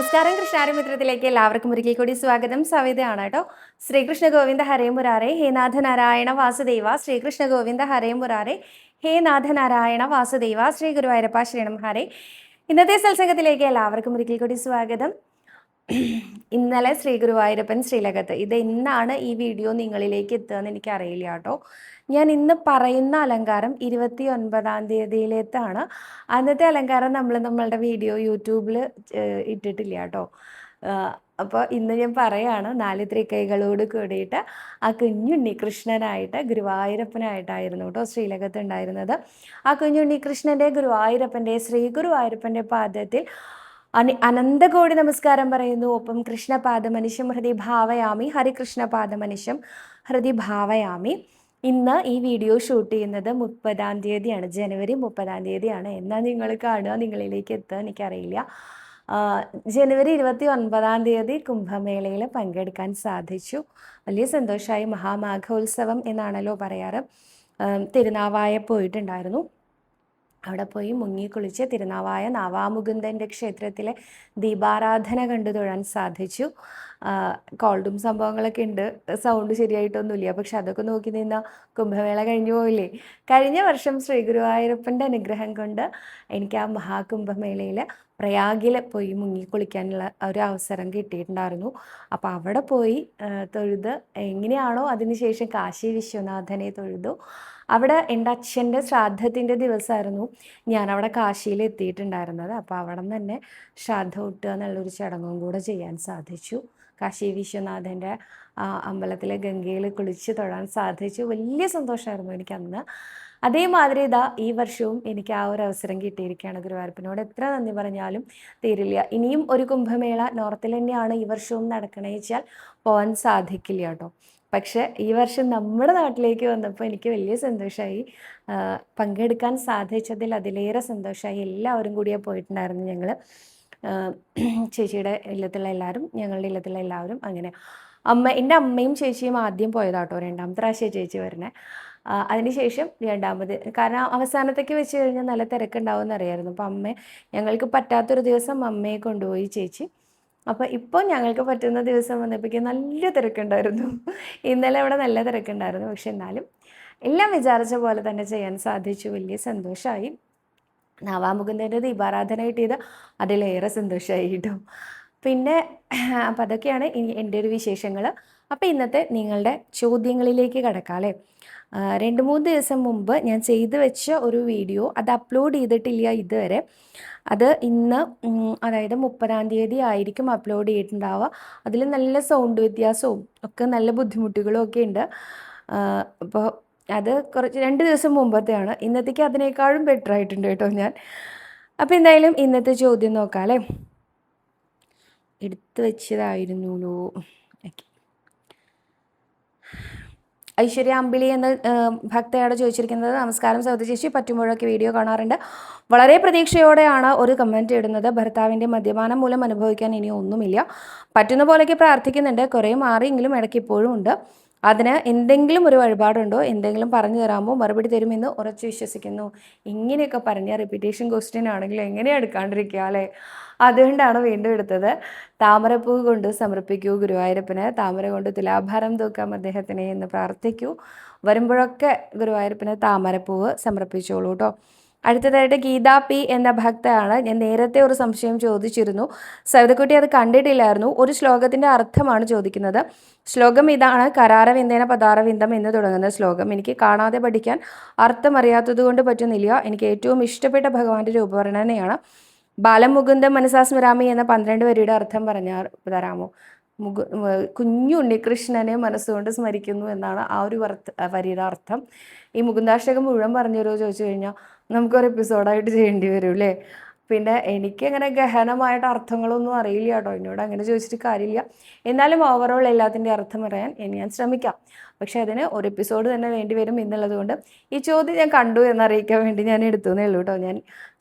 നമസ്കാരം. കൃഷ്ണാരമിത്രത്തിലേക്ക് എല്ലാവർക്കും ഒരിക്കൽ കൂടി സ്വാഗതം. സവിതയാണ് കേട്ടോ. ശ്രീകൃഷ്ണ ഗോവിന്ദ ഹരേ മുരാരേ ഹേ നാഥ നാരായണ വാസുദേവ. ശ്രീകൃഷ്ണ ഗോവിന്ദ ഹരേ മുരാരേ ഹേ നാഥ നാരായണ വാസുദേവ. ശ്രീ ഗുരുവായൂരപ്പ ശരണം ഹരേ. ഇന്നത്തെ സത്സംഗത്തിലേക്ക് എല്ലാവർക്കും ഒരിക്കൽ കൂടി സ്വാഗതം. ഇന്നലെ ശ്രീ ഗുരുവായൂരപ്പൻ ശ്രീലകത്ത്, ഇത് ഇന്നാണ് ഈ വീഡിയോ നിങ്ങളിലേക്ക് എത്തുകയെന്ന് എനിക്കറിയില്ല കേട്ടോ. ഞാൻ ഇന്ന് പറയുന്ന അലങ്കാരം 29-ാം തീയതിയിലേത്താണ്. അന്നത്തെ അലങ്കാരം നമ്മളുടെ വീഡിയോ യൂട്യൂബിൽ ഇട്ടിട്ടില്ല കേട്ടോ. അപ്പോൾ ഇന്ന് ഞാൻ പറയാണ്, 4 തൃക്കൈകളോട് കൂടിയിട്ട് ആ കുഞ്ഞുണ്ണി കൃഷ്ണനായിട്ട് ഗുരുവായൂരപ്പനായിട്ടായിരുന്നു കേട്ടോ ശ്രീലകത്ത് ഉണ്ടായിരുന്നത്. ആ കുഞ്ഞുണ്ണി കൃഷ്ണൻ്റെ ശ്രീ ഗുരുവായൂരപ്പൻ്റെ പാദത്തിൽ അനന്തകോടി നമസ്കാരം പറയുന്നു. ഒപ്പം കൃഷ്ണപാദമനിശം ഹൃദി ഭാവയാമി, ഹരികൃഷ്ണപാദമനിശം ഹൃദി ഭാവയാമി. ഇന്ന് ഈ വീഡിയോ ഷൂട്ട് ചെയ്യുന്നത് 30-ാം തീയതിയാണ്, ജനുവരി 30-ാം തീയതിയാണ്. എന്നാൽ നിങ്ങൾ കാണുക, നിങ്ങളിലേക്ക് എത്തുക എനിക്കറിയില്ല. ജനുവരി 29-ാം തീയതി കുംഭമേളയിൽ പങ്കെടുക്കാൻ സാധിച്ചു. വലിയ സന്തോഷമായി. മഹാമാഘോത്സവം എന്നാണല്ലോ പറയാറ്. തിരുനാവായ പോയിട്ടുണ്ടായിരുന്നു. അവിടെ പോയി മുങ്ങിക്കുളിച്ച് തിരുനാവായ നാവാമുകുന്ദൻ്റെ ക്ഷേത്രത്തിലെ ദീപാരാധന കണ്ടു തൊഴാൻ സാധിച്ചു. കോൾഡും സംഭവങ്ങളൊക്കെ ഉണ്ട്, സൗണ്ട് ശരിയായിട്ടൊന്നുമില്ല. പക്ഷെ അതൊക്കെ നോക്കി നിന്ന കുംഭമേള കഴിഞ്ഞു പോയില്ലേ. കഴിഞ്ഞ വർഷം ശ്രീ ഗുരുവായൂരപ്പൻ്റെ അനുഗ്രഹം കൊണ്ട് എനിക്ക് ആ മഹാകുംഭമേളയിൽ പ്രയാഗിൽ പോയി മുങ്ങിക്കുളിക്കാനുള്ള ഒരു അവസരം കിട്ടിയിട്ടുണ്ടായിരുന്നു. അപ്പോൾ അവിടെ പോയി തൊഴുത് എങ്ങനെയാണോ അതിനുശേഷം കാശി വിശ്വനാഥനെ തൊഴുതു. അവിടെ എൻ്റെ അച്ഛൻ്റെ ശ്രാദ്ധത്തിൻ്റെ ദിവസമായിരുന്നു ഞാനവിടെ കാശിയിൽ എത്തിയിട്ടുണ്ടായിരുന്നത്. അപ്പോൾ അവിടെ നിന്ന് തന്നെ ശ്രാദ്ധം ഊട്ടുക എന്നുള്ളൊരു ചടങ്ങും കൂടെ ചെയ്യാൻ സാധിച്ചു. കാശി വിശ്വനാഥൻ്റെ അമ്പലത്തിലെ ഗംഗയിൽ കുളിച്ച് തൊഴാൻ സാധിച്ചു. വലിയ സന്തോഷമായിരുന്നു എനിക്കന്ന്. അതേമാതിരി ഈ വർഷവും എനിക്ക് ആ ഒരു അവസരം കിട്ടിയിരിക്കുകയാണ്. ഗുരുവായൂരപ്പനോട് എത്ര നന്ദി പറഞ്ഞാലും തീരില്ല. ഇനിയും ഒരു കുംഭമേള നോർത്തിൽ തന്നെയാണ് ഈ വർഷവും നടക്കണേ വെച്ചാൽ പോകാൻ സാധിക്കില്ല കേട്ടോ. പക്ഷെ ഈ വർഷം നമ്മുടെ നാട്ടിലേക്ക് വന്നപ്പോൾ എനിക്ക് വലിയ സന്തോഷമായി. പങ്കെടുക്കാൻ സാധിച്ചതിൽ അതിലേറെ സന്തോഷമായി. എല്ലാവരും കൂടിയാണ് പോയിട്ടുണ്ടായിരുന്നു. ഞങ്ങൾ ചേച്ചിയുടെ ഇല്ലത്തുള്ള എല്ലാവരും, ഞങ്ങളുടെ ഇല്ലത്തുള്ള എല്ലാവരും. അങ്ങനെ എൻ്റെ അമ്മയും ചേച്ചിയും ആദ്യം പോയതാട്ടോ. 2ാമത്തെ പ്രാവശ്യം ചേച്ചി വരണേ. അതിനുശേഷം 2ാമത്, കാരണം അവസാനത്തേക്ക് വെച്ച് കഴിഞ്ഞാൽ നല്ല തിരക്കുണ്ടാവുമെന്ന് അറിയായിരുന്നു. അപ്പം ഞങ്ങൾക്ക് പറ്റാത്തൊരു ദിവസം അമ്മയെ കൊണ്ടുപോയി ചേച്ചി. അപ്പോൾ ഇപ്പോൾ ഞങ്ങൾക്ക് പറ്റുന്ന ദിവസം വന്നപ്പോഴേക്കും നല്ല തിരക്കുണ്ടായിരുന്നു. ഇന്നലെ അവിടെ നല്ല തിരക്കുണ്ടായിരുന്നു. പക്ഷെ എന്നാലും എല്ലാം വിചാരിച്ച പോലെ തന്നെ ചെയ്യാൻ സാധിച്ചു. വലിയ സന്തോഷമായി. നാവാമുകുന്ദൻ്റെ ദീപാരാധന കിട്ടിയത് അതിലേറെ സന്തോഷമായി കേട്ടോ. പിന്നെ അപ്പം അതൊക്കെയാണ് എൻ്റെ ഒരു വിശേഷങ്ങൾ. അപ്പോൾ ഇന്നത്തെ നിങ്ങളുടെ ചോദ്യങ്ങളിലേക്ക് കടക്കാം അല്ലേ. 2-3 ദിവസം മുമ്പ് ഞാൻ ചെയ്തു വെച്ച ഒരു വീഡിയോ, അത് അപ്ലോഡ് ചെയ്തിട്ടില്ല ഇതുവരെ. അത് ഇന്ന്, അതായത് 30-ാം തീയതി ആയിരിക്കും അപ്ലോഡ് ചെയ്തിട്ടുണ്ടാവുക. അതിൽ നല്ല സൗണ്ട് വ്യത്യാസവും ഒക്കെ നല്ല ബുദ്ധിമുട്ടുകളും ഒക്കെ ഉണ്ട്. അപ്പോൾ അത് 2 ദിവസം മുമ്പത്തെയാണ്. ഇന്നത്തേക്ക് അതിനേക്കാളും ബെറ്റർ ആയിട്ടുണ്ട് കേട്ടോ ഞാൻ. അപ്പോൾ എന്തായാലും ഇന്നത്തെ ചോദ്യം നോക്കാം അല്ലേ. എടുത്തു വെച്ചതായിരുന്നല്ലോ. ഓക്കെ. ഐശ്വര്യ അമ്പിളി എന്ന ഭക്തയോട് ചോദിച്ചിരിക്കുന്നത്, നമസ്കാരം സൗദി ചേച്ചി, പറ്റുമ്പോഴൊക്കെ വീഡിയോ കാണാറുണ്ട്. വളരെ പ്രതീക്ഷയോടെയാണ് ഒരു കമൻറ്റ് ഇടുന്നത്. ഭർത്താവിൻ്റെ മദ്യപാനം മൂലം അനുഭവിക്കാൻ ഇനി ഒന്നുമില്ല. പറ്റുന്ന പോലെയൊക്കെ പ്രാർത്ഥിക്കുന്നുണ്ട്. കുറേ മാറിയെങ്കിലും ഇടയ്ക്ക് ഇപ്പോഴും ഉണ്ട്. അതിന് എന്തെങ്കിലും ഒരു വഴിപാടുണ്ടോ, എന്തെങ്കിലും പറഞ്ഞു തരാമോ? മറുപടി തരുമെന്ന് ഉറച്ചു വിശ്വസിക്കുന്നു. ഇങ്ങനെയൊക്കെ പറഞ്ഞ റിപ്പീറ്റേഷൻ ക്വസ്റ്റ്യൻ ആണെങ്കിൽ എങ്ങനെയാണ് എടുക്കാണ്ടിരിക്കുക അല്ലേ. അതുകൊണ്ടാണ് വീണ്ടും എടുത്തത്. താമരപ്പൂ കൊണ്ട് സമർപ്പിക്കൂ ഗുരുവായൂരപ്പന്, താമര കൊണ്ട് തുലാഭാരം തൂക്കാം അദ്ദേഹത്തിനെ എന്ന് പ്രാർത്ഥിക്കൂ. വരുമ്പോഴൊക്കെ ഗുരുവായൂരപ്പന് താമരപ്പൂവ് സമർപ്പിച്ചോളൂ കേട്ടോ. അടുത്തതായിട്ട് ഗീത പി എന്ന ഭക്തയാണ്. ഞാൻ നേരത്തെ ഒരു സംശയം ചോദിച്ചിരുന്നു. സവിതക്കുട്ടി അത് കണ്ടിട്ടില്ലായിരുന്നു. ഒരു ശ്ലോകത്തിൻ്റെ അർത്ഥമാണ് ചോദിക്കുന്നത്. ശ്ലോകം ഇതാണ്: കരാരവിന്ദേന പദാരവിന്ദം എന്ന് തുടങ്ങുന്ന ശ്ലോകം. എനിക്ക് കാണാതെ പഠിക്കാൻ അർത്ഥം അറിയാത്തത് കൊണ്ട് പറ്റുന്നില്ല. എനിക്ക് ഏറ്റവും ഇഷ്ടപ്പെട്ട ഭഗവാന്റെ രൂപവർണ്ണനയാണ്. ബാലമുകുന്ദം മനസാ സ്മരാമി എന്ന 12 വരിയുടെ അർത്ഥം പറഞ്ഞാൽ തരാമോ? കുഞ്ഞു ഉണ്ണികൃഷ്ണനെ മനസ്സുകൊണ്ട് സ്മരിക്കുന്നു എന്നാണ് ആ ഒരു വരിയുടെ അർത്ഥം. ഈ മുകുന്ദാഷ്ടകം മുഴുവൻ പറഞ്ഞുതരുമോ ചോദിച്ചു കഴിഞ്ഞാൽ നമുക്കൊരു എപ്പിസോഡായിട്ട് ചെയ്യേണ്ടി വരും അല്ലേ. പിന്നെ എനിക്കങ്ങനെ ഗഹനമായിട്ട് അർത്ഥങ്ങളൊന്നും അറിയില്ല കേട്ടോ. എന്നോട് അങ്ങനെ ചോദിച്ചിട്ട് കാര്യമില്ല. എന്നാലും ഓവറോൾ എല്ലാത്തിൻ്റെ അർത്ഥം പറയാൻ ഞാൻ ശ്രമിക്കാം. പക്ഷെ അതിന് ഒരു എപ്പിസോഡ് തന്നെ വേണ്ടി വരും എന്നുള്ളത് കൊണ്ട് ഈ ചോദ്യം ഞാൻ കണ്ടു എന്നറിയിക്കാൻ വേണ്ടി ഞാൻ എടുത്തു എന്നേ ഉള്ളൂ കേട്ടോ. ഞാൻ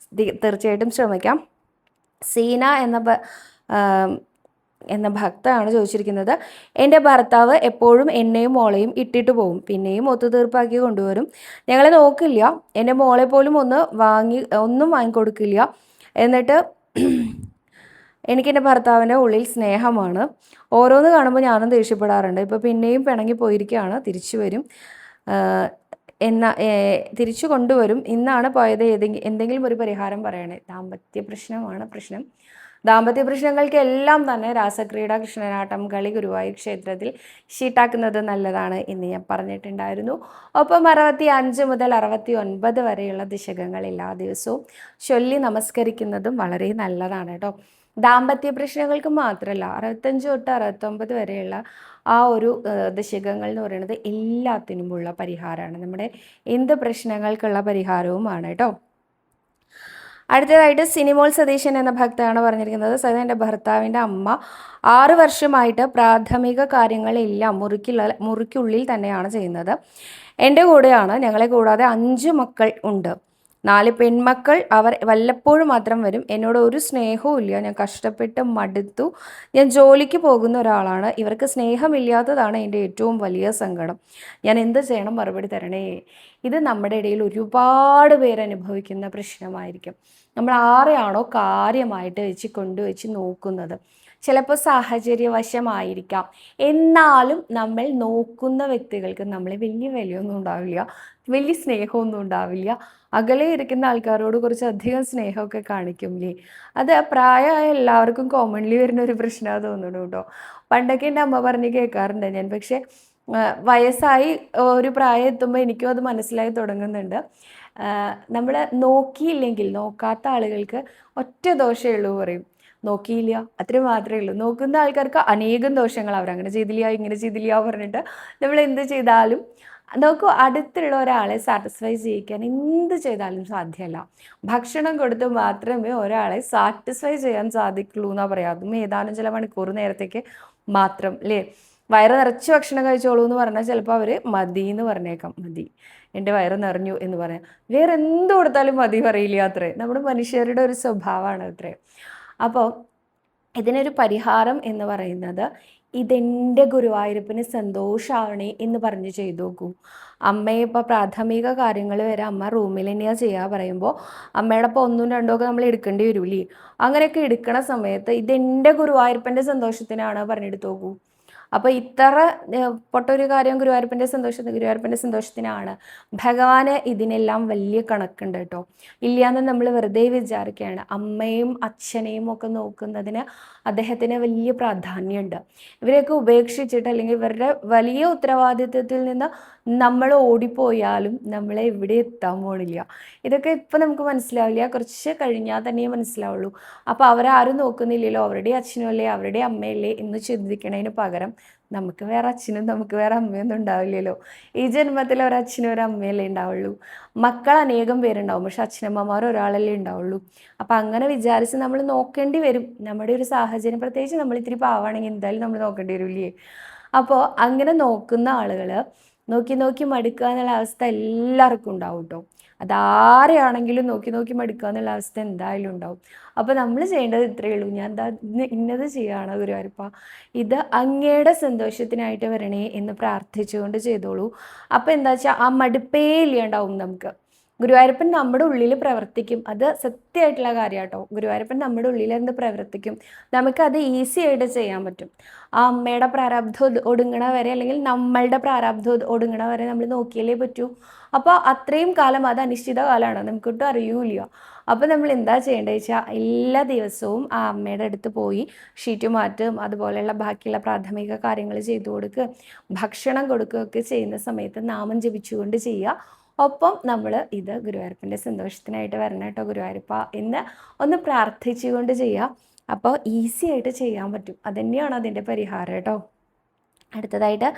തീർച്ചയായിട്ടും ശ്രമിക്കാം. സീന എന്ന ഭക്തയാണ് ചോദിച്ചിരിക്കുന്നത്, എൻ്റെ ഭർത്താവ് എപ്പോഴും എന്നെയും മോളെയും ഇട്ടിട്ട് പോകും, പിന്നെയും ഒത്തുതീർപ്പാക്കി കൊണ്ടുവരും. ഞങ്ങളെ നോക്കില്ല. എൻ്റെ മോളെ പോലും ഒന്നും വാങ്ങിക്കൊടുക്കില്ല. എന്നിട്ട് എനിക്കെൻ്റെ ഭർത്താവിൻ്റെ ഉള്ളിൽ സ്നേഹമാണ്. ഓരോന്ന് കാണുമ്പോൾ ഞാനും ദേഷ്യപ്പെടാറുണ്ട്. ഇപ്പോൾ പിന്നെയും പിണങ്ങി പോയിരിക്കുകയാണ്. തിരിച്ചു വരും തിരിച്ചു കൊണ്ടുവരും. ഇന്നാണ് പോയത്. എന്തെങ്കിലും ഒരു പരിഹാരം പറയണേ. ദാമ്പത്യ പ്രശ്നമാണ് പ്രശ്നം. ദാമ്പത്യ പ്രശ്നങ്ങൾക്കെല്ലാം തന്നെ രാസക്രീഡ, കൃഷ്ണനാട്ടം, കളി, ഗുരുവായൂർ ക്ഷേത്രത്തിൽ ഷീട്ടാക്കുന്നത് നല്ലതാണ് എന്ന് ഞാൻ പറഞ്ഞിട്ടുണ്ടായിരുന്നു. ഒപ്പം 65 മുതൽ 69 വരെയുള്ള ദശകങ്ങൾ എല്ലാ ദിവസവും ചൊല്ലി നമസ്കരിക്കുന്നതും വളരെ നല്ലതാണ് കേട്ടോ. ദാമ്പത്യ പ്രശ്നങ്ങൾക്ക് മാത്രമല്ല, 65 തൊട്ട് 69 വരെയുള്ള ആ ഒരു ദശകങ്ങൾ എന്ന് പറയുന്നത് എല്ലാത്തിനുമുള്ള പരിഹാരമാണ്. നമ്മുടെ എന്ത് പ്രശ്നങ്ങൾക്കുള്ള പരിഹാരവുമാണ് കേട്ടോ. അടുത്തതായിട്ട് സിനിമോൾ സതീശൻ എന്ന ഭക്തയാണ് പറഞ്ഞിരിക്കുന്നത്. സദാ എൻ്റെ ഭർത്താവിൻ്റെ അമ്മ 6 വർഷമായിട്ട് പ്രാഥമിക കാര്യങ്ങളെല്ലാം മുറിക്കുള്ളിൽ തന്നെയാണ് ചെയ്യുന്നത്. എൻ്റെ കൂടെയാണ്. ഞങ്ങളെ കൂടാതെ 5 മക്കൾ ഉണ്ട്. 4 പെൺമക്കൾ. അവർ വല്ലപ്പോഴും മാത്രം വരും. എന്നോട് ഒരു സ്നേഹവും ഇല്ല. ഞാൻ കഷ്ടപ്പെട്ട് മടുത്തു. ഞാൻ ജോലിക്ക് പോകുന്ന ഒരാളാണ്. ഇവർക്ക് സ്നേഹമില്ലാത്തതാണ് എൻ്റെ ഏറ്റവും വലിയ സങ്കടം. ഞാൻ എന്ത് ചെയ്യണം? മറുപടി തരണേ. ഇത് നമ്മുടെ ഇടയിൽ ഒരുപാട് പേര് അനുഭവിക്കുന്ന പ്രശ്നമായിരിക്കും. നമ്മൾ ആരെയാണോ കാര്യമായിട്ട് കൊണ്ടുവച്ച് നോക്കുന്നത്, ചിലപ്പോൾ സാഹചര്യവശമായിരിക്കാം, എന്നാലും നമ്മൾ നോക്കുന്ന വ്യക്തികൾക്ക് നമ്മളെ വലിയ വിലയൊന്നും ഉണ്ടാവില്ല, വലിയ സ്നേഹമൊന്നും ഉണ്ടാവില്ല. അകലെ ഇരിക്കുന്ന ആൾക്കാരോട് കുറച്ച് അധികം സ്നേഹമൊക്കെ കാണിക്കുമല്ലേ. അത് പ്രായമായ എല്ലാവർക്കും കോമൺലി വരുന്ന ഒരു പ്രശ്നമാണ് തോന്നുന്നു കേട്ടോ. പണ്ടൊക്കെ എൻ്റെ അമ്മ പറഞ്ഞ് കേൾക്കാറുണ്ട് ഞാൻ. പക്ഷേ വയസ്സായി ഒരു പ്രായം എത്തുമ്പോൾ എനിക്കും അത് മനസ്സിലായി തുടങ്ങുന്നുണ്ട്. നമ്മൾ നോക്കിയില്ലെങ്കിൽ, നോക്കാത്ത ആളുകൾക്ക് ഒറ്റ ദോഷമേ ഉള്ളൂ പറയും. നോക്കിയില്ല, അത്ര മാത്രമേ ഉള്ളൂ. നോക്കുന്ന ആൾക്കാർക്ക് അനേകം ദോഷങ്ങൾ. അവരങ്ങനെ ചെയ്തില്ല, ഇങ്ങനെ ചെയ്തില്ല പറഞ്ഞിട്ട് നമ്മൾ എന്ത് ചെയ്താലും നോക്കൂ, അടുത്തുള്ള ഒരാളെ സാറ്റിസ്ഫൈ ചെയ്യിക്കാൻ എന്ത് ചെയ്താലും സാധ്യമല്ല. ഭക്ഷണം കൊടുത്ത് മാത്രമേ ഒരാളെ സാറ്റിസ്ഫൈ ചെയ്യാൻ സാധിക്കുള്ളൂ എന്നാണ് പറയുക. അതും ഏതാനും ചില മണിക്കൂർ നേരത്തേക്ക് മാത്രം അല്ലേ. വയറ് നിറച്ച് ഭക്ഷണം കഴിച്ചോളൂ എന്ന് പറഞ്ഞാൽ ചിലപ്പോൾ അവർ മതി എന്ന് പറഞ്ഞേക്കാം. മതി, എൻ്റെ വയറ് നിറഞ്ഞു എന്ന് പറയാം. വേറെ എന്ത് കൊടുത്താലും മതി പറയില്ല അത്രേ. നമ്മുടെ മനുഷ്യരുടെ ഒരു സ്വഭാവമാണ് അത്രേ. അപ്പോൾ ഇതിനൊരു പരിഹാരം എന്ന് പറയുന്നത്, ഇതെൻ്റെ ഗുരുവായൂരപ്പന് സന്തോഷമാവണേ എന്ന് പറഞ്ഞ് ചെയ്തു നോക്കൂ. അമ്മയെ ഇപ്പോൾ പ്രാഥമിക കാര്യങ്ങൾ വരെ അമ്മ റൂമിൽ തന്നെയാണ് ചെയ്യുക പറയുമ്പോൾ അമ്മയുടെ ഇപ്പോൾ 1ഉം 2ഉം ഒക്കെ നമ്മൾ എടുക്കേണ്ടി വരൂലേ. അങ്ങനെയൊക്കെ എടുക്കണ സമയത്ത് ഇതെൻ്റെ ഗുരുവായൂരപ്പൻ്റെ സന്തോഷത്തിനാണ് പറഞ്ഞെടുത്ത് നോക്കൂ. അപ്പോൾ ഇത്ര പൊട്ടൊരു കാര്യം ഗുരുവായൂരപ്പൻ്റെ സന്തോഷത്തിനാണ്. ഭഗവാന് ഇതിനെല്ലാം വലിയ കണക്കുണ്ട് കേട്ടോ. ഇല്ലയെന്ന് നമ്മൾ വെറുതെ വിചാരിക്കുകയാണ്. അമ്മയും അച്ഛനെയും ഒക്കെ നോക്കുന്നതിന് അദ്ദേഹത്തിന് വലിയ പ്രാധാന്യമുണ്ട്. ഇവരെയൊക്കെ ഉപേക്ഷിച്ചിട്ട്, അല്ലെങ്കിൽ ഇവരുടെ വലിയ ഉത്തരവാദിത്വത്തിൽ നിന്ന് നമ്മൾ ഓടിപ്പോയാലും നമ്മളെ ഇവിടെ എത്താൻ പോണില്ല. ഇതൊക്കെ ഇപ്പം നമുക്ക് മനസ്സിലാവില്ല, കുറച്ച് കഴിഞ്ഞാൽ തന്നെ മനസ്സിലാവുള്ളൂ. അപ്പോൾ അവരാരും നോക്കുന്നില്ലല്ലോ, അവരുടെ അച്ഛനും അല്ലേ, അവരുടെ അമ്മയല്ലേ എന്ന് ചിന്തിക്കണതിന് പകരം നമുക്ക് വേറെ അച്ഛനും നമുക്ക് വേറെ അമ്മയൊന്നും ഉണ്ടാവില്ലല്ലോ. ഈ ജന്മത്തിൽ ഒരച്ഛനും ഒരു അമ്മയല്ലേ ഉണ്ടാവുള്ളൂ. മക്കൾ അനേകം പേരുണ്ടാവും, പക്ഷെ അച്ഛനമ്മമാർ ഒരാളല്ലേ ഉണ്ടാവുള്ളൂ. അപ്പം അങ്ങനെ വിചാരിച്ച് നമ്മൾ നോക്കേണ്ടി വരും. നമ്മുടെ ഒരു സാഹചര്യം, പ്രത്യേകിച്ച് നമ്മൾ ഇത്തിരി പാവാണെങ്കിൽ എന്തായാലും നമ്മൾ നോക്കേണ്ടി വരില്ലേ. അപ്പോൾ അങ്ങനെ നോക്കുന്ന ആളുകൾ നോക്കി നോക്കി മടുക്കുക എന്നുള്ള അവസ്ഥ എല്ലാവർക്കും ഉണ്ടാവും കേട്ടോ. അതാരെയാണെങ്കിലും നോക്കി നോക്കി മടുക്കുക എന്നുള്ള അവസ്ഥ എന്തായാലും ഉണ്ടാവും. അപ്പോൾ നമ്മൾ ചെയ്യേണ്ടത് ഇത്രയേ ഉള്ളൂ. ഞാൻ എന്താ ഇന്നത് ചെയ്യുകയാണ് ഗുരുവായൂരപ്പ, ഇത് അങ്ങയുടെ സന്തോഷത്തിനായിട്ട് വരണേ എന്ന് പ്രാർത്ഥിച്ചുകൊണ്ട് ചെയ്തോളൂ. അപ്പോൾ എന്താ വെച്ചാൽ ആ മടുപ്പേ ഇല്ലാണ്ടാവും നമുക്ക്. ഗുരുവായൂരപ്പൻ നമ്മുടെ ഉള്ളിൽ പ്രവർത്തിക്കും. അത് സത്യമായിട്ടുള്ള കാര്യം കേട്ടോ. ഗുരുവായൂരപ്പൻ നമ്മുടെ ഉള്ളിൽ എന്ത് പ്രവർത്തിക്കും, നമുക്കത് ഈസി ആയിട്ട് ചെയ്യാൻ പറ്റും. ആ അമ്മയുടെ പ്രാരാബ്ധം ഒടുങ്ങണ വരെ, അല്ലെങ്കിൽ നമ്മളുടെ പ്രാരാബ്ധം ഒടുങ്ങണ വരെ നമ്മൾ നോക്കിയാലേ പറ്റൂ. അപ്പോൾ അത്രയും കാലം അത് അനിശ്ചിത കാലമാണ്, നമുക്കൊട്ടും അറിയൂല. അപ്പോൾ നമ്മൾ എന്താ ചെയ്യേണ്ടത് വെച്ചാൽ എല്ലാ ദിവസവും ആ അമ്മയുടെ അടുത്ത് പോയി ഷീറ്റ് മാറ്റും, അതുപോലെയുള്ള ബാക്കിയുള്ള പ്രാഥമിക കാര്യങ്ങൾ ചെയ്തു കൊടുക്കുക, ഭക്ഷണം കൊടുക്കുകയൊക്കെ ചെയ്യുന്ന സമയത്ത് നാമം ജപിച്ചുകൊണ്ട് ചെയ്യുക. ഒപ്പം നമ്മൾ ഇത് ഗുരുവായൂരപ്പൻ്റെ സന്തോഷത്തിനായിട്ട് വരണം കേട്ടോ ഗുരുവായൂരപ്പ എന്ന് ഒന്ന് പ്രാർത്ഥിച്ചുകൊണ്ട് ചെയ്യുക. അപ്പോൾ ഈസി ആയിട്ട് ചെയ്യാൻ പറ്റും. അതുതന്നെയാണ് അതിൻ്റെ പരിഹാരം കേട്ടോ. അടുത്തതായിട്ട്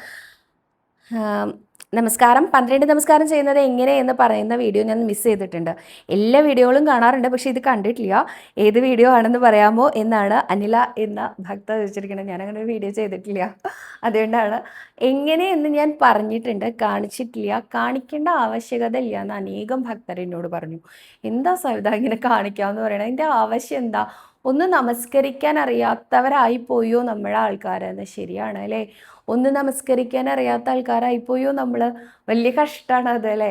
നമസ്കാരം. 12 നമസ്കാരം ചെയ്യുന്നത് എങ്ങനെയെന്ന് പറയുന്ന വീഡിയോ ഞാൻ മിസ് ചെയ്തിട്ടുണ്ട്. എല്ലാ വീഡിയോകളും കാണാറുണ്ട്, പക്ഷേ ഇത് കണ്ടിട്ടില്ല. ഏത് വീഡിയോ ആണെന്ന് പറയാമോ എന്നാണ് അനില എന്ന ഭക്ത ചോദിച്ചിരിക്കുന്നത്. ഞാനങ്ങനെ ഒരു വീഡിയോ ചെയ്തിട്ടില്ല, അതുകൊണ്ടാണ്. എങ്ങനെയെന്ന് ഞാൻ പറഞ്ഞിട്ടുണ്ട്, കാണിച്ചിട്ടില്ല. കാണിക്കേണ്ട ആവശ്യകത ഇല്ല എന്ന് അനേകം ഭക്തർ എന്നോട് പറഞ്ഞു. എന്താ സവിത ഇങ്ങനെ കാണിക്കാമെന്ന് പറയണത്, അതിൻ്റെ ആവശ്യം എന്താ? ഒന്ന് നമസ്കരിക്കാൻ അറിയാത്തവരായിപ്പോയോ നമ്മളെ ആൾക്കാരെന്ന്. ശരിയാണ് അല്ലേ, ഒന്ന് നമസ്കരിക്കാൻ അറിയാത്ത ആൾക്കാരായിപ്പോയോ നമ്മൾ. വലിയ കഷ്ടമാണ് അതല്ലേ.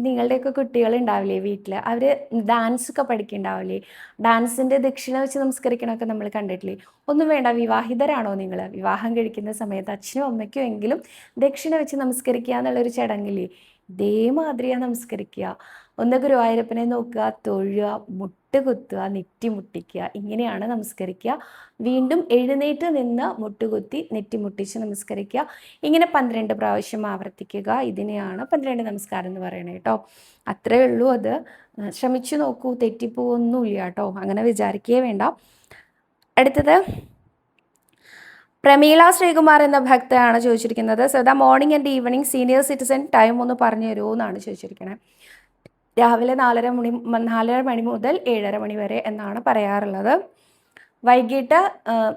നിങ്ങളുടെയൊക്കെ കുട്ടികളുണ്ടാവില്ലേ വീട്ടിൽ, അവർ ഡാൻസൊക്കെ പഠിക്കുന്നുണ്ടാവില്ലേ? ഡാൻസിൻ്റെ ദക്ഷിണ വെച്ച് നമസ്കരിക്കണമൊക്കെ നമ്മൾ കണ്ടിട്ടില്ലേ? ഒന്നും വേണ്ട, വിവാഹിതരാണോ നിങ്ങൾ? വിവാഹം കഴിക്കുന്ന സമയത്ത് അച്ഛനും അമ്മയ്ക്കും എങ്കിലും ദക്ഷിണ വെച്ച് നമസ്കരിക്കുക എന്നുള്ളൊരു ചടങ്ങില്ലേ? ഇതേമാതിരിയാണ് നമസ്കരിക്കുക. ഒന്ന് ഗുരുവായൂരപ്പനെ നോക്കുക, തൊഴുക, മുട്ടുകുത്തുക, നെറ്റി മുട്ടിക്കുക, ഇങ്ങനെയാണ് നമസ്കരിക്കുക. വീണ്ടും എഴുന്നേറ്റ് നിന്ന് മുട്ടുകുത്തി നെറ്റി മുട്ടിച്ച് നമസ്കരിക്കുക. ഇങ്ങനെ 12 പ്രാവശ്യം ആവർത്തിക്കുക. ഇതിനെയാണ് 12 നമസ്കാരം എന്ന് പറയുന്നത് കേട്ടോ. അത്രയേ ഉള്ളൂ. അത് ശ്രമിച്ചു നോക്കൂ, തെറ്റിപ്പോവൊന്നുമില്ല കേട്ടോ, അങ്ങനെ വിചാരിക്കുകയേ വേണ്ട. അടുത്തത് പ്രമീള ശ്രീകുമാർ എന്ന ഭക്തയാണ് ചോദിച്ചിരിക്കുന്നത്. സദാ morning and evening senior citizen time ഒന്ന് പറഞ്ഞു തരുമോ എന്നാണ് ചോദിച്ചിരിക്കുന്നത്. രാവിലെ 4:30 മണി മുതൽ 7:30 മണി വരെ എന്നാണ് പറയാറുള്ളത്. വൈകിട്ട്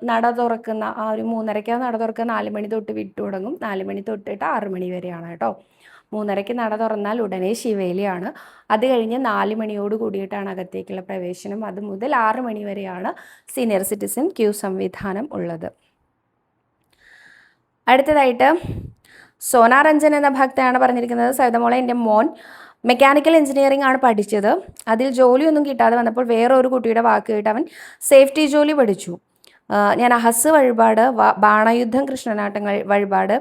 നട തുറക്കുന്ന ആ ഒരു 3:30 നട തുറക്കുക. 4 മണി തൊട്ട് വിട്ടു തുടങ്ങും. 4 മണി തൊട്ടിട്ട് 6 മണി വരെയാണ് കേട്ടോ. 3:30 നട തുറന്നാൽ ഉടനെ ശിവേലിയാണ്. അത് കഴിഞ്ഞ് 4 മണിയോട് കൂടിയിട്ടാണ് അകത്തേക്കുള്ള പ്രവേശനം. അത് മുതൽ 6 മണി വരെയാണ് സീനിയർ സിറ്റിസൺ ക്യൂ സംവിധാനം ഉള്ളത്. അടുത്തതായിട്ട് സോന രഞ്ജൻ എന്ന ഭക്തയാണ് പറഞ്ഞിരിക്കുന്നത്. സവിതമോളെ, എൻ്റെ മോൻ മെക്കാനിക്കൽ എഞ്ചിനീയറിംഗ് ആണ് പഠിച്ചത്. അതിൽ ജോലിയൊന്നും കിട്ടാതെ വന്നപ്പോൾ വേറെ ഒരു കുട്ടിയുടെ വാക്ക് കേട്ട് അവൻ സേഫ്റ്റി ജോലി പഠിച്ചു. ഞാൻ അഹസ് വഴിപാട്, ബാണയുദ്ധം, കൃഷ്ണനാട്ടങ്ങൾ വഴിപാട്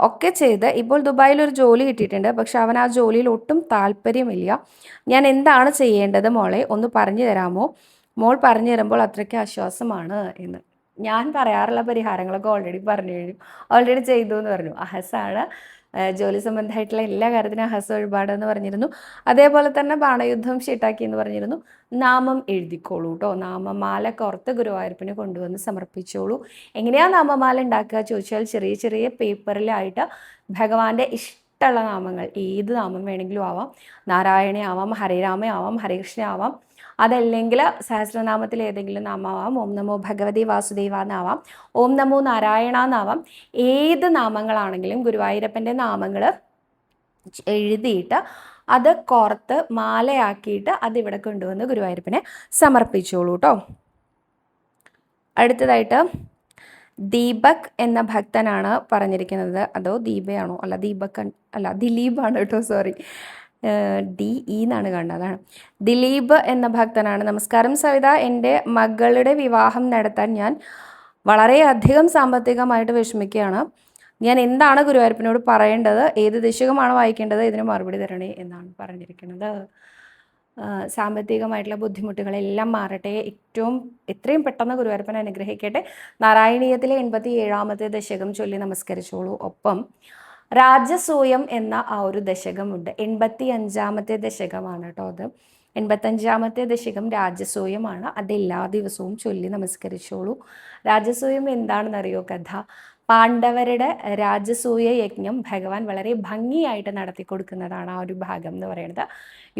ഒക്കെ ചെയ്ത് ഇപ്പോൾ ദുബായിൽ ഒരു ജോലി കിട്ടിയിട്ടുണ്ട്. പക്ഷെ അവൻ ആ ജോലിയിൽ ഒട്ടും താല്പര്യമില്ല. ഞാൻ എന്താണ് ചെയ്യേണ്ടത് മോളെ, ഒന്ന് പറഞ്ഞു തരാമോ? മോൾ പറഞ്ഞു തരുമ്പോൾ അത്രയ്ക്ക് ആശ്വാസമാണ് എന്ന്. ഞാൻ പറയാറുള്ള പരിഹാരങ്ങളൊക്കെ ഓൾറെഡി ചെയ്തു എന്ന് പറഞ്ഞു. അഹസാണ് ജോലി സംബന്ധമായിട്ടുള്ള എല്ലാ കാര്യത്തിനും അഹസ് വഴിപാട് എന്ന് പറഞ്ഞിരുന്നു. അതേപോലെ തന്നെ ബാണയുദ്ധം ഷീട്ടാക്കി എന്ന് പറഞ്ഞിരുന്നു. നാമം എഴുതിക്കോളൂ കേട്ടോ. നാമമാല കോർത്ത് ഗുരുവായൂരപ്പന് കൊണ്ടുവന്ന് സമർപ്പിച്ചോളൂ. എങ്ങനെയാണ് നാമമാല ഉണ്ടാക്കുക ചോദിച്ചാൽ, ചെറിയ ചെറിയ പേപ്പറിലായിട്ട് ഭഗവാന്റെ ഇഷ്ടമുള്ള നാമങ്ങൾ, ഏത് നാമം വേണമെങ്കിലും ആവാം. നാരായണ ആവാം, ഹരേരാമ ആവാം, ഹരേകൃഷ്ണ ആവാം. അതല്ലെങ്കിൽ സഹസ്രനാമത്തിൽ ഏതെങ്കിലും നാമമാവാം. ഓം നമോ ഭഗവതി വാസുദേവ എന്നാവാം, ഓം നമോ നാരായണ എന്നാവാം. ഏത് നാമങ്ങളാണെങ്കിലും ഗുരുവായൂരപ്പൻ്റെ നാമങ്ങൾ എഴുതിയിട്ട് അത് കോർത്ത് മാലയാക്കിയിട്ട് അതിവിടെ കൊണ്ടുവന്ന് ഗുരുവായൂരപ്പനെ സമർപ്പിച്ചോളൂ കേട്ടോ. അടുത്തതായിട്ട് ദീപക് എന്ന ഭക്തനാണ് പറഞ്ഞിരിക്കുന്നത്. അതോ ദീപയാണോ? അല്ല, ദീപക് അല്ല, ദിലീപാണ് കേട്ടോ, സോറി. DE എന്നാണ് കാണുന്നത്, അതാണ്. ദിലീപ് എന്ന ഭക്തനാണ്. നമസ്കാരം സവിത, എൻ്റെ മകളുടെ വിവാഹം നടത്താൻ ഞാൻ വളരെയധികം സാമ്പത്തികമായിട്ട് വിഷമിക്കുകയാണ്. ഞാൻ എന്താണ് ഗുരുവായൂരപ്പനോട് പറയേണ്ടത്? ഏത് ദശകമാണ് വായിക്കേണ്ടത്? ഇതിന് മറുപടി തരണേ എന്നാണ് പറഞ്ഞിരിക്കുന്നത്. സാമ്പത്തികമായിട്ടുള്ള ബുദ്ധിമുട്ടുകളെല്ലാം മാറട്ടെ. എത്രയും പെട്ടെന്ന് ഗുരുവായൂരപ്പനെ അനുഗ്രഹിക്കട്ടെ. നാരായണീയത്തിലെ 87ാമത്തെ ദശകം ചൊല്ലി നമസ്കരിച്ചോളൂ. ഒപ്പം രാജസൂയം എന്ന ആ ഒരു ദശകമുണ്ട്. 85ാമത്തെ ദശകമാണ് കേട്ടോ അത്. 85ാമത്തെ ദശകം രാജസൂയമാണ്. അത് എല്ലാ ദിവസവും ചൊല്ലി നമസ്കരിച്ചോളൂ. രാജസൂയം എന്താണെന്നറിയോ കഥ? പാണ്ഡവരുടെ രാജസൂയ യജ്ഞം ഭഗവാൻ വളരെ ഭംഗിയായിട്ട് നടത്തി കൊടുക്കുന്നതാണ് ആ ഒരു ഭാഗം എന്ന് പറയുന്നത്.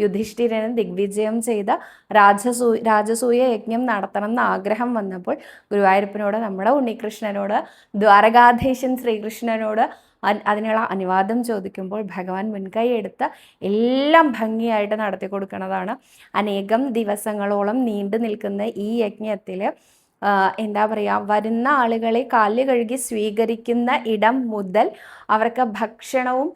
യുധിഷ്ഠിരന് ദിഗ്വിജയം ചെയ്ത രാജസൂയ യജ്ഞം നടത്തണം എന്ന് ആഗ്രഹം വന്നപ്പോൾ ഗുരുവായൂരപ്പനോട്, നമ്മുടെ ഉണ്ണികൃഷ്ണനോട്, ദ്വാരകാധീശൻ ശ്രീകൃഷ്ണനോട് അതിനുള്ള അനുവാദം ചോദിക്കുമ്പോൾ ഭഗവാൻ മുൻകൈ എടുത്ത് എല്ലാം ഭംഗിയായിട്ട് നടത്തി കൊടുക്കുന്നതാണ്. അനേകം ദിവസങ്ങളോളം നീണ്ടു നിൽക്കുന്ന ഈ യജ്ഞത്തിൽ എന്താ പറയുക, വരുന്ന ആളുകളെ കാല് കഴുകി സ്വീകരിക്കുന്ന ഇടം മുതൽ അവർക്ക് ഭക്ഷണവും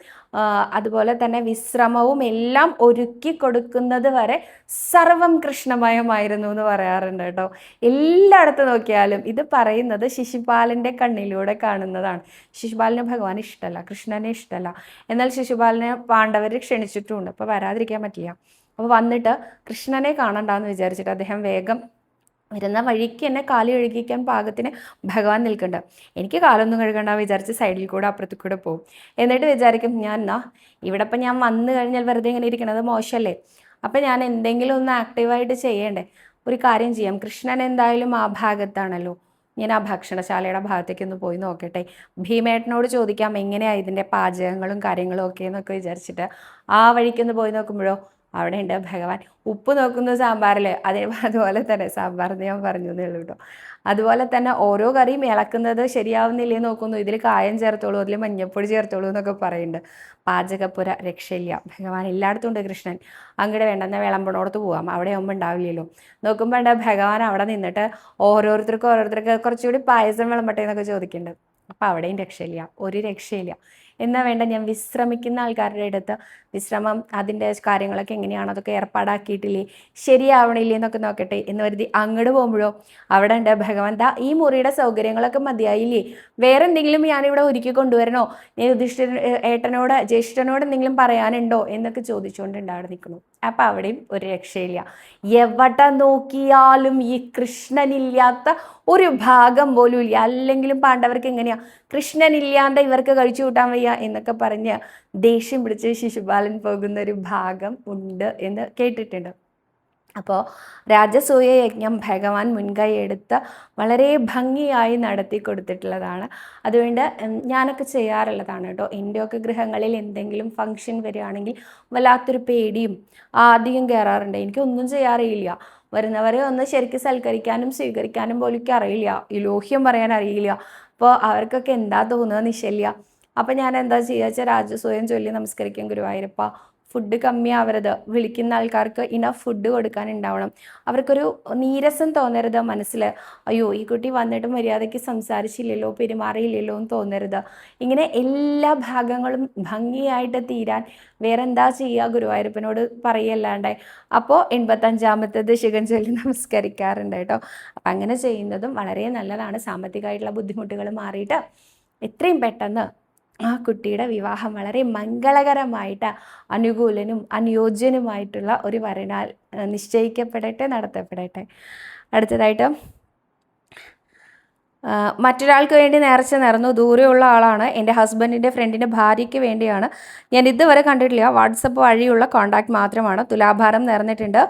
അതുപോലെ തന്നെ വിശ്രമവും എല്ലാം ഒരുക്കി കൊടുക്കുന്നത് വരെ സർവം കൃഷ്ണമയമായിരുന്നു എന്ന് പറയാറുണ്ട് കേട്ടോ. എല്ലായിടത്തും നോക്കിയാലും ഇത് പറയുന്നത് ശിശുപാലൻ്റെ കണ്ണിലൂടെ കാണുന്നതാണ്. ശിശുപാലന് ഭഗവാൻ ഇഷ്ടമല്ല, കൃഷ്ണനെ ഇഷ്ടമല്ല. എന്നാൽ ശിശുപാലനെ പാണ്ഡവർ ക്ഷണിച്ചിട്ടുമുണ്ട്. അപ്പോൾ വരാതിരിക്കാൻ പറ്റില്ല. അപ്പോൾ വന്നിട്ട് കൃഷ്ണനെ കാണണ്ടെന്ന് വിചാരിച്ചിട്ട് അദ്ദേഹം വേഗം വരുന്ന വഴിക്ക് എന്നെ കാല് കഴുകിക്കാൻ പാകത്തിന് ഭഗവാൻ നിൽക്കുന്നുണ്ട്. എനിക്ക് കാലൊന്നും കഴുകണ്ട വിചാരിച്ച് സൈഡിൽ കൂടെ അപ്പുറത്തു കൂടെ പോകും. എന്നിട്ട് വിചാരിക്കും, ഇവിടെ ഇപ്പം ഞാൻ വന്നു കഴിഞ്ഞാൽ വെറുതെ ഇങ്ങനെ ഇരിക്കണത് മോശമല്ലേ, അപ്പം ഞാൻ എന്തെങ്കിലും ഒന്ന് ആക്റ്റീവായിട്ട് ചെയ്യണ്ടേ. ഒരു കാര്യം ചെയ്യാം, കൃഷ്ണൻ എന്തായാലും ആ ഭാഗത്താണല്ലോ, ഞാൻ ആ ഭക്ഷണശാലയുടെ ഭാഗത്തേക്ക് ഒന്ന് പോയി നോക്കട്ടെ, ഭീമേട്ടനോട് ചോദിക്കാം എങ്ങനെയാണ് ഇതിൻ്റെ പാചകങ്ങളും കാര്യങ്ങളും ഒക്കെ എന്നൊക്കെ വിചാരിച്ചിട്ട് ആ വഴിക്കൊന്ന് പോയി നോക്കുമ്പോഴോ അവിടെ ഉണ്ട് ഭഗവാൻ. ഉപ്പ് നോക്കുന്നു സാമ്പാറിൽ, അതുപോലെ തന്നെ സാമ്പാറെന്ന് ഞാൻ പറഞ്ഞു എന്നേ ഉള്ളൂ കേട്ടോ. അതുപോലെ തന്നെ ഓരോ കറിയും ഇളക്കുന്നത് ശരിയാവുന്നില്ലേ നോക്കുന്നു, ഇതിൽ കായം ചേർത്തോളൂ, അതിൽ മഞ്ഞപ്പൊടി ചേർത്തോളൂ എന്നൊക്കെ പറയുന്നുണ്ട്. പാചകപ്പുര രക്ഷയില്ല, ഭഗവാൻ എല്ലായിടത്തും ഉണ്ട് കൃഷ്ണൻ. അങ്ങോട്ട് വേണ്ടെന്നാൽ വിളമ്പണോടത്ത് പോവാം, അവിടെ ആകുമ്പോൾ ഉണ്ടാവില്ലല്ലോ. നോക്കുമ്പോൾ ഉണ്ട് ഭഗവാൻ അവിടെ നിന്നിട്ട് ഓരോരുത്തർക്ക് കുറച്ചുകൂടി പായസം വിളമ്പട്ടെ എന്നൊക്കെ ചോദിക്കുന്നുണ്ട്. അപ്പോൾ അവിടെയും രക്ഷയില്ല, ഒരു രക്ഷയില്ല. എന്നാൽ വേണ്ട, ഞാൻ വിശ്രമിക്കുന്ന ആൾക്കാരുടെ അടുത്ത് വിശ്രമം അതിൻ്റെ കാര്യങ്ങളൊക്കെ എങ്ങനെയാണ്, അതൊക്കെ ഏർപ്പാടാക്കിയിട്ടില്ലേ, ശരിയാവണില്ലേ എന്നൊക്കെ നോക്കട്ടെ എന്ന് കരുതി അങ്ങോട്ട് പോകുമ്പോഴോ അവിടെ ഉണ്ട് ഭഗവാൻ ദാ ഈ മുറിയുടെ സൗകര്യങ്ങളൊക്കെ മതിയായില്ലേ, വേറെ എന്തെങ്കിലും ഞാനിവിടെ ഒരുക്കി കൊണ്ടുവരണോ, ഏട്ടനോട് ജ്യേഷ്ഠനോട് എന്തെങ്കിലും പറയാനുണ്ടോ എന്നൊക്കെ ചോദിച്ചുകൊണ്ട് അവിടെ നിൽക്കുന്നു. അപ്പം അവിടെയും ഒരു രക്ഷയില്ല. എവിടെ നോക്കിയാലും ഈ കൃഷ്ണനില്ലാത്ത ഒരു ഭാഗം പോലും ഇല്ല. അല്ലെങ്കിലും പാണ്ഡവർക്ക് എങ്ങനെയാ കൃഷ്ണനില്ലാണ്ട് ഇവർക്ക് കഴിച്ചു കൂട്ടാൻ വയ്യ എന്നൊക്കെ പറഞ്ഞ് ദേഷ്യം പിടിച്ച് ശിശുപാലൻ പോകുന്ന ഒരു ഭാഗം ഉണ്ട് എന്ന് കേട്ടിട്ടുണ്ട്. അപ്പോൾ രാജസൂയ യജ്ഞം ഭഗവാൻ മുൻകൈ എടുത്ത് വളരെ ഭംഗിയായി നടത്തി കൊടുത്തിട്ടുള്ളതാണ്. അതുകൊണ്ട് ഞാനൊക്കെ ചെയ്യാറുള്ളതാണ് കേട്ടോ. എൻ്റെയൊക്കെ ഗൃഹങ്ങളിൽ എന്തെങ്കിലും ഫംഗ്ഷൻ വരികയാണെങ്കിൽ വല്ലാത്തൊരു പേടിയും ആദ്യം കയറാറുണ്ട്. എനിക്കൊന്നും ചെയ്യാറില്ല. വരുന്നവരെ ഒന്ന് ശരിക്കും സൽക്കരിക്കാനും സ്വീകരിക്കാനും പോലും എനിക്ക് അറിയില്ല, ഈ ലോഹ്യം പറയാൻ അറിയില്ല. അപ്പോൾ അവർക്കൊക്കെ എന്താ തോന്നുക നിശല്യ. അപ്പം ഞാൻ എന്താ ചെയ്യുക വെച്ചാൽ രാജസൂയം ചൊല്ലി നമസ്കരിക്കും, ഗുരുവായൂരപ്പ ഫുഡ് കമ്മിയാവരുത്, വിളിക്കുന്ന ആൾക്കാർക്ക് ഇനഫ് ഫുഡ് കൊടുക്കാനുണ്ടാവണം, അവർക്കൊരു നീരസം തോന്നരുത് മനസ്സിൽ, അയ്യോ ഈ കുട്ടി വന്നിട്ട് മര്യാദയ്ക്ക് സംസാരിച്ചില്ലല്ലോ പെരുമാറിയില്ലല്ലോ എന്ന് തോന്നരുത്. ഇങ്ങനെ എല്ലാ ഭാഗങ്ങളും ഭംഗിയായിട്ട് തീരാൻ വേറെ എന്താ ചെയ്യുക, ഗുരുവായൂരപ്പനോട് പറയല്ലാണ്ടേ. അപ്പോൾ 85ാമത്തേത് ശിഖൻ ചൊല്ലി നമസ്കരിക്കാറുണ്ട് കേട്ടോ. അപ്പം അങ്ങനെ ചെയ്യുന്നതും വളരെ നല്ലതാണ്. സാമ്പത്തികമായിട്ടുള്ള ബുദ്ധിമുട്ടുകൾ മാറിയിട്ട് എത്രയും പെട്ടെന്ന് ആ കുട്ടിയുടെ വിവാഹം വളരെ മംഗളകരമായിട്ട് അനുകൂലനും അനുയോജ്യനുമായിട്ടുള്ള ഒരു വരനാൽ നിശ്ചയിക്കപ്പെടട്ടെ, നടത്തപ്പെടട്ടെ. അടുത്തതായിട്ട് മറ്റൊരാൾക്ക് വേണ്ടി നേർച്ച നേർന്നു. ദൂരെയുള്ള ആളാണ്, എൻ്റെ ഹസ്ബൻഡിൻ്റെ ഫ്രണ്ടിൻ്റെ ഭാര്യയ്ക്ക് വേണ്ടിയാണ്. ഞാൻ ഇതുവരെ കണ്ടിട്ടില്ല, വാട്സപ്പ് വഴിയുള്ള കോണ്ടാക്ട് മാത്രമാണ്. തുലാഭാരം നേർന്നിട്ടുണ്ട്.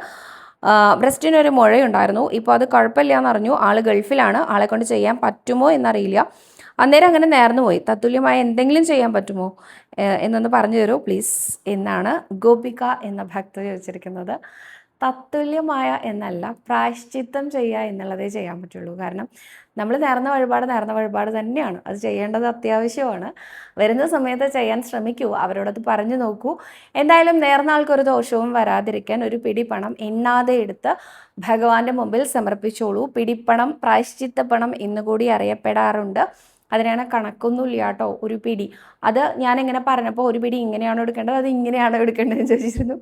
ബ്രസ്റ്റിനൊരു മുഴയുണ്ടായിരുന്നു, ഇപ്പോൾ അത് കുഴപ്പമില്ല എന്നറിഞ്ഞു. ആൾ ഗൾഫിലാണ്, ആളെ കൊണ്ട് ചെയ്യാൻ പറ്റുമോ എന്നറിയില്ല. അന്നേരം അങ്ങനെ നേർന്നു പോയി. തത്തുല്യമായ എന്തെങ്കിലും ചെയ്യാൻ പറ്റുമോ എന്നൊന്ന് പറഞ്ഞു തരൂ പ്ലീസ് എന്നാണ് ഗോപിക എന്ന ഭക്ത ചോദിച്ചിരിക്കുന്നത്. തത്തുല്യമായ എന്നല്ല, പ്രായശ്ചിത്തം ചെയ്യുക എന്നുള്ളതേ ചെയ്യാൻ പറ്റുള്ളൂ. കാരണം നമ്മൾ നേർന്ന വഴിപാട് തന്നെയാണ്, അത് ചെയ്യേണ്ടത് അത്യാവശ്യമാണ്. വരുന്ന സമയത്ത് ചെയ്യാൻ ശ്രമിക്കൂ, അവരോടത് പറഞ്ഞു നോക്കൂ. എന്തായാലും നേർന്ന ആൾക്കൊരു ദോഷവും വരാതിരിക്കാൻ ഒരു പിടി പണം എണ്ണാതെ എടുത്ത് ഭഗവാന്റെ മുമ്പിൽ സമർപ്പിച്ചോളൂ. പിടിപ്പണം പ്രായശ്ചിത്തപ്പണം എന്നുകൂടി അറിയപ്പെടാറുണ്ട്. അതിനാണ് കണക്കൊന്നുമില്ല കേട്ടോ. ഒരു പിടി, അത് ഞാനിങ്ങനെ പറഞ്ഞപ്പോൾ ഒരു പിടി ഇങ്ങനെയാണോ എടുക്കേണ്ടത്, അത് ഇങ്ങനെയാണോ എടുക്കേണ്ടതെന്ന് ചോദിച്ചിരുന്നു.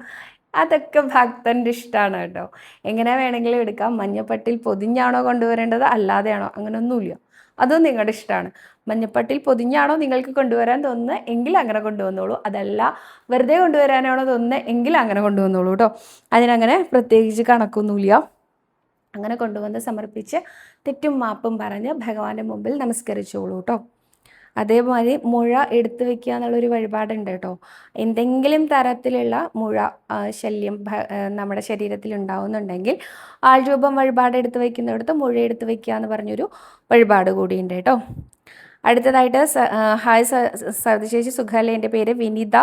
അതൊക്കെ ഭക്തൻ്റെ ഇഷ്ടമാണ് കേട്ടോ, എങ്ങനെ വേണമെങ്കിലും എടുക്കാം. മഞ്ഞപ്പട്ടിൽ പൊതിഞ്ഞാണോ കൊണ്ടുവരേണ്ടത് അല്ലാതെയാണോ, അങ്ങനെയൊന്നുമില്ല, അതും നിങ്ങളുടെ ഇഷ്ടമാണ്. മഞ്ഞപ്പട്ടിൽ പൊതിഞ്ഞാണോ നിങ്ങൾക്ക് കൊണ്ടുവരാൻ തോന്നുന്നത് എങ്കിൽ അങ്ങനെ കൊണ്ടുവന്നോളൂ, അതല്ല വെറുതെ കൊണ്ടുവരാനാണോ തോന്നുന്നത് എങ്കിൽ അങ്ങനെ കൊണ്ടുവന്നോളൂ കേട്ടോ. അതിനങ്ങനെ പ്രത്യേകിച്ച് കണക്കൊന്നുമില്ല. അങ്ങനെ കൊണ്ടുവന്ന് സമർപ്പിച്ച് തെറ്റും മാപ്പും പറഞ്ഞ് ഭഗവാന്റെ മുമ്പിൽ നമസ്കരിച്ചോളൂ കേട്ടോ. അതേമാതിരി മുഴ എടുത്തു വെക്കുക എന്നുള്ളൊരു വഴിപാടുണ്ട് കേട്ടോ. എന്തെങ്കിലും തരത്തിലുള്ള മുഴ ശല്യം നമ്മുടെ ശരീരത്തിൽ ഉണ്ടാവുന്നുണ്ടെങ്കിൽ ആൾരൂപം വഴിപാട് എടുത്ത് വയ്ക്കുന്നിടത്ത് മുഴ എടുത്ത് വയ്ക്കുക എന്ന് പറഞ്ഞൊരു വഴിപാട് കൂടിയുണ്ട് കേട്ടോ. അടുത്തതായിട്ട് ഹായ് സവിതശേഷി, സുഖമല്ലേ? എൻ്റെ പേര് വിനിത,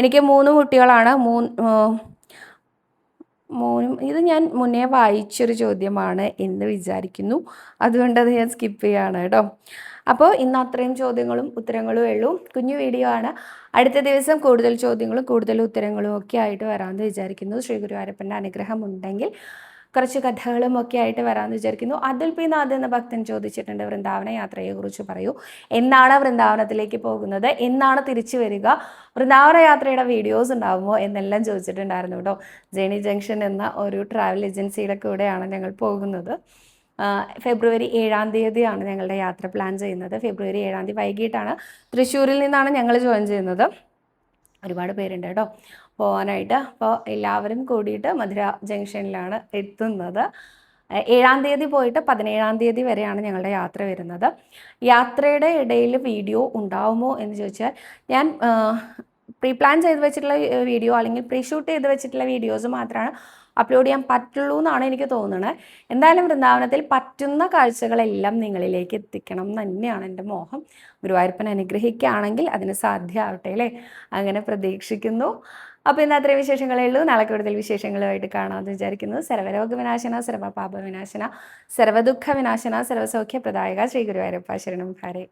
എനിക്ക് 3 കുട്ടികളാണ്. ഇത് ഞാൻ മുന്നേ വായിച്ചൊരു ചോദ്യമാണ് എന്ന് വിചാരിക്കുന്നു, അതുകൊണ്ടത് ഞാൻ സ്കിപ്പ് ചെയ്യുകയാണ് കേട്ടോ. അപ്പോൾ ഇന്ന് അത്രയും ചോദ്യങ്ങളും ഉത്തരങ്ങളും ഉള്ളൂ. കുഞ്ഞു വീഡിയോ ആണ്. അടുത്ത ദിവസം കൂടുതൽ ചോദ്യങ്ങളും കൂടുതൽ ഉത്തരങ്ങളും ഒക്കെ ആയിട്ട് വരാമെന്ന് വിചാരിക്കുന്നു. ശ്രീ ഗുരുവായൂരപ്പൻ്റെ അനുഗ്രഹം ഉണ്ടെങ്കിൽ കുറച്ച് കഥകളും ഒക്കെ ആയിട്ട് വരാമെന്ന് വിചാരിക്കുന്നു. അതുൽ പി നാഥ് എന്ന ഭക്തൻ ചോദിച്ചിട്ടുണ്ട്, വൃന്ദാവന യാത്രയെക്കുറിച്ച് പറയൂ, എന്നാണ് വൃന്ദാവനത്തിലേക്ക് പോകുന്നത്, എന്നാണ് തിരിച്ചു വരിക, വൃന്ദാവന യാത്രയുടെ വീഡിയോസ് ഉണ്ടാകുമോ എന്നെല്ലാം ചോദിച്ചിട്ടുണ്ടായിരുന്നു കേട്ടോ. ജേണി ജംഗ്ഷൻ എന്ന ഒരു ട്രാവൽ ഏജൻസിയുടെ കൂടെയാണ് ഞങ്ങൾ പോകുന്നത്. ഫെബ്രുവരി 7-ാം തീയതിയാണ് ഞങ്ങളുടെ യാത്ര പ്ലാൻ ചെയ്യുന്നത്. ഫെബ്രുവരി 7-ാം തീയതി വൈകിട്ടാണ്. തൃശ്ശൂരിൽ നിന്നാണ് ഞങ്ങൾ ജോയിൻ ചെയ്യുന്നത്. ഒരുപാട് പേരുണ്ട് കേട്ടോ പോകാനായിട്ട്. അപ്പോൾ എല്ലാവരും കൂടിയിട്ട് മധുര ജംഗ്ഷനിലാണ് എത്തുന്നത്. 7-ാം തീയതി പോയിട്ട് 17-ാം തീയതി വരെയാണ് ഞങ്ങളുടെ യാത്ര വരുന്നത്. യാത്രയുടെ ഇടയിൽ വീഡിയോ ഉണ്ടാവുമോ എന്ന് ചോദിച്ചാൽ, ഞാൻ പ്രീ പ്ലാൻ ചെയ്ത് വെച്ചിട്ടുള്ള വീഡിയോ അല്ലെങ്കിൽ പ്രീ ഷൂട്ട് ചെയ്ത് വെച്ചിട്ടുള്ള വീഡിയോസ് മാത്രമാണ് അപ്ലോഡ് ചെയ്യാൻ പറ്റുള്ളൂ എന്നാണ് എനിക്ക് തോന്നുന്നത്. എന്തായാലും വൃന്ദാവനത്തിൽ പറ്റുന്ന കാഴ്ചകളെല്ലാം നിങ്ങളിലേക്ക് എത്തിക്കണം എന്ന് തന്നെയാണ് എൻ്റെ മോഹം. ഗുരുവായൂരപ്പൻ അനുഗ്രഹിക്കുകയാണെങ്കിൽ അതിന് സാധ്യമാവട്ടെ അല്ലേ, അങ്ങനെ പ്രതീക്ഷിക്കുന്നു. അപ്പോൾ ഇന്ന് അത്രയും വിശേഷങ്ങളേ ഉള്ളൂ. നാളെ കൂടുതൽ വിശേഷങ്ങളുമായിട്ട് കാണാമെന്ന് വിചാരിക്കുന്നു. സർവ്വരോഗ വിനാശന, സർവ്വപാപ വിനാശന, സർവ്വദുഃഖ വിനാശന, സർവ്വസൗഖ്യ പ്രദായക ശ്രീ ഗുരുവായൂരപ്പ ശരണം ഹരേ.